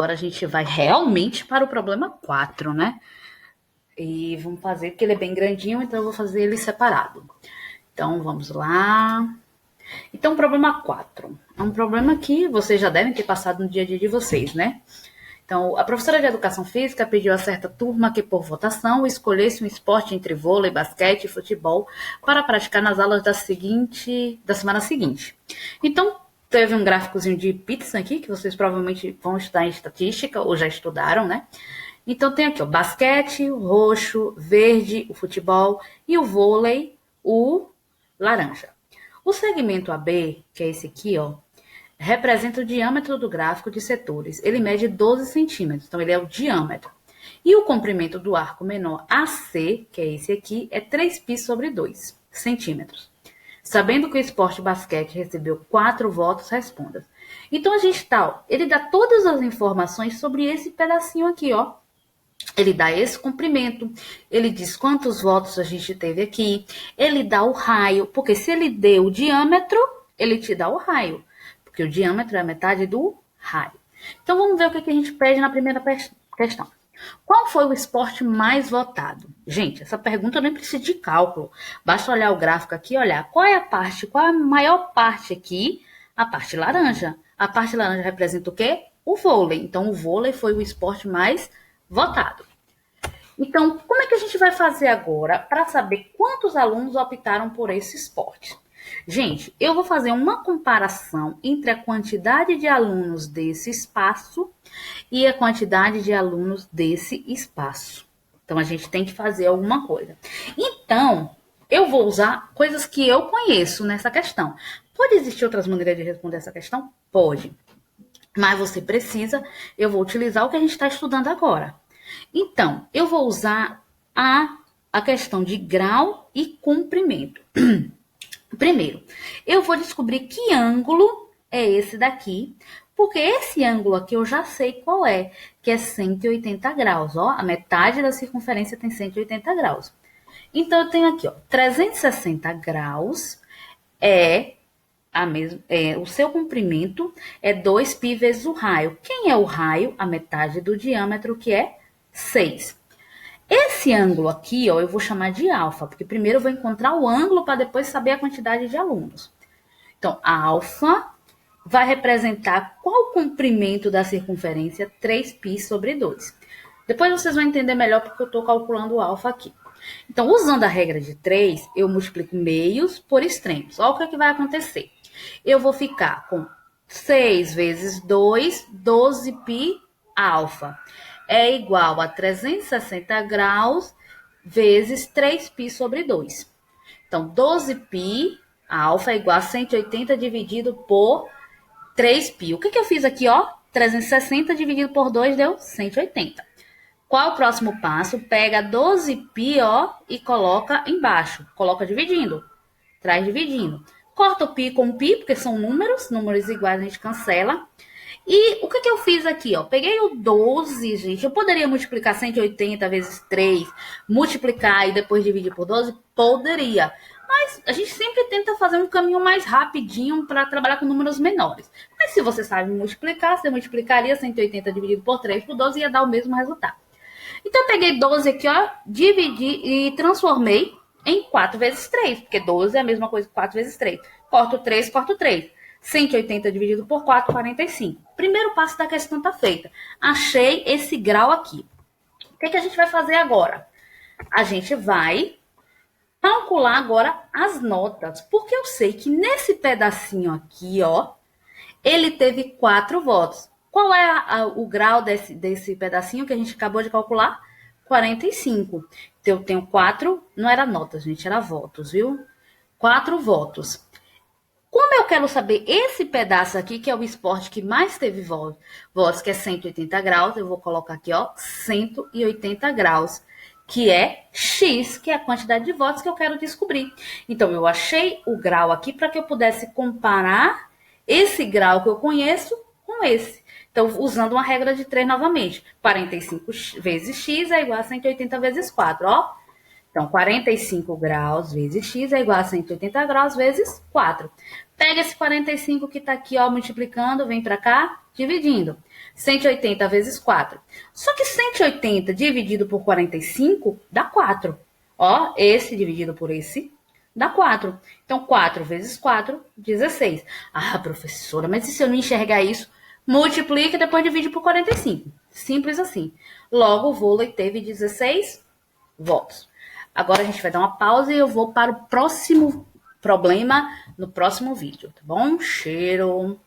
Agora a gente vai realmente para o problema 4, né? E vamos fazer, porque ele é bem grandinho, então eu vou fazer ele separado. Então, vamos lá. Então, problema 4. É um problema que vocês já devem ter passado no dia a dia de vocês, né? Então, a professora de Educação Física pediu a certa turma que, por votação, escolhesse um esporte entre vôlei, basquete e futebol para praticar nas aulas da semana seguinte. Então, teve um gráficozinho de pizza aqui, que vocês provavelmente vão estudar em estatística, ou já estudaram, né? Então, tem aqui, ó, basquete, o roxo, verde, o futebol, e o vôlei, o laranja. O segmento AB, que é esse aqui, ó, representa o diâmetro do gráfico de setores. Ele mede 12 centímetros, então ele é o diâmetro. E o comprimento do arco menor AC, que é esse aqui, é 3π sobre 2 centímetros. Sabendo que o esporte basquete recebeu 4 votos, responda. Então a gente tá, ó, ele dá todas as informações sobre esse pedacinho aqui, ó. Ele dá esse comprimento, ele diz quantos votos a gente teve aqui, ele dá o raio, porque se ele deu o diâmetro, ele te dá o raio, porque o diâmetro é a metade do raio. Então vamos ver o que a gente pede na primeira questão. Qual foi o esporte mais votado? Gente, essa pergunta nem precisa de cálculo. Basta olhar o gráfico aqui e olhar qual é a maior parte aqui, a parte laranja. A parte laranja representa o quê? O vôlei. Então o vôlei foi o esporte mais votado. Então, como é que a gente vai fazer agora para saber quantos alunos optaram por esse esporte? Gente, eu vou fazer uma comparação entre a quantidade de alunos desse espaço e a quantidade de alunos desse espaço. Então, a gente tem que fazer alguma coisa. Então, eu vou usar coisas que eu conheço nessa questão. Pode existir outras maneiras de responder essa questão? Pode. Mas você precisa, eu vou utilizar o que a gente está estudando agora. Então, eu vou usar a questão de grau e comprimento. Primeiro, eu vou descobrir que ângulo é esse daqui, porque esse ângulo aqui eu já sei qual é, que é 180 graus. Ó, a metade da circunferência tem 180 graus. Então, eu tenho aqui, ó, 360 graus o seu comprimento é 2π vezes o raio. Quem é o raio? A metade do diâmetro, que é 6. Esse ângulo aqui, ó, eu vou chamar de alfa, porque primeiro eu vou encontrar o ângulo para depois saber a quantidade de alunos. Então, a alfa vai representar qual o comprimento da circunferência? 3π sobre 2. Depois vocês vão entender melhor porque eu estou calculando o alfa aqui. Então, usando a regra de 3, eu multiplico meios por extremos. Olha o que, é que vai acontecer. Eu vou ficar com 6 vezes 2, 12π alfa. É igual a 360 graus vezes 3π sobre 2. Então, 12π alfa é igual a 180 dividido por 3π. O que eu fiz aqui, ó? 360 dividido por 2 deu 180. Qual o próximo passo? Pega 12π, ó, e coloca embaixo. Coloca dividindo. Traz dividindo. Corta o π com o π, porque são números iguais a gente cancela. E o que eu fiz aqui, ó? Peguei o 12, gente. Eu poderia multiplicar 180 vezes 3, multiplicar e depois dividir por 12? Poderia. Mas a gente sempre tenta fazer um caminho mais rapidinho para trabalhar com números menores. Mas se você sabe multiplicar, você multiplicaria 180 dividido por 3 por 12 e ia dar o mesmo resultado. Então, eu peguei 12 aqui, ó, dividi e transformei em 4 vezes 3, porque 12 é a mesma coisa que 4 vezes 3. Corto 3, corto 3. 180 dividido por 4, 45. Primeiro passo da questão está feita. Achei esse grau aqui. O que a gente vai fazer agora? A gente vai calcular agora as notas, porque eu sei que nesse pedacinho aqui, ó, ele teve 4 votos. Qual é o grau desse pedacinho que a gente acabou de calcular? 45. Então, eu tenho 4, não era notas, gente, era votos, viu? 4 votos. Como eu quero saber esse pedaço aqui, que é o esporte que mais teve votos, que é 180 graus, eu vou colocar aqui, ó, 180 graus, que é X, que é a quantidade de votos que eu quero descobrir. Então, eu achei o grau aqui para que eu pudesse comparar esse grau que eu conheço com esse. Então, usando uma regra de 3 novamente. 45 vezes X é igual a 180 vezes 4, ó. Então, 45 graus vezes X é igual a 180 graus vezes 4. Pega esse 45 que está aqui, ó, multiplicando, vem para cá. Dividindo. 180 vezes 4. Só que 180 dividido por 45 dá 4. Ó, esse dividido por esse dá 4. Então, 4 vezes 4, 16. Ah, professora, mas e se eu não enxergar isso? Multiplica e depois divide por 45. Simples assim. Logo, o vôlei teve 16 votos. Agora a gente vai dar uma pausa e eu vou para o próximo problema no próximo vídeo, tá bom? Cheiro!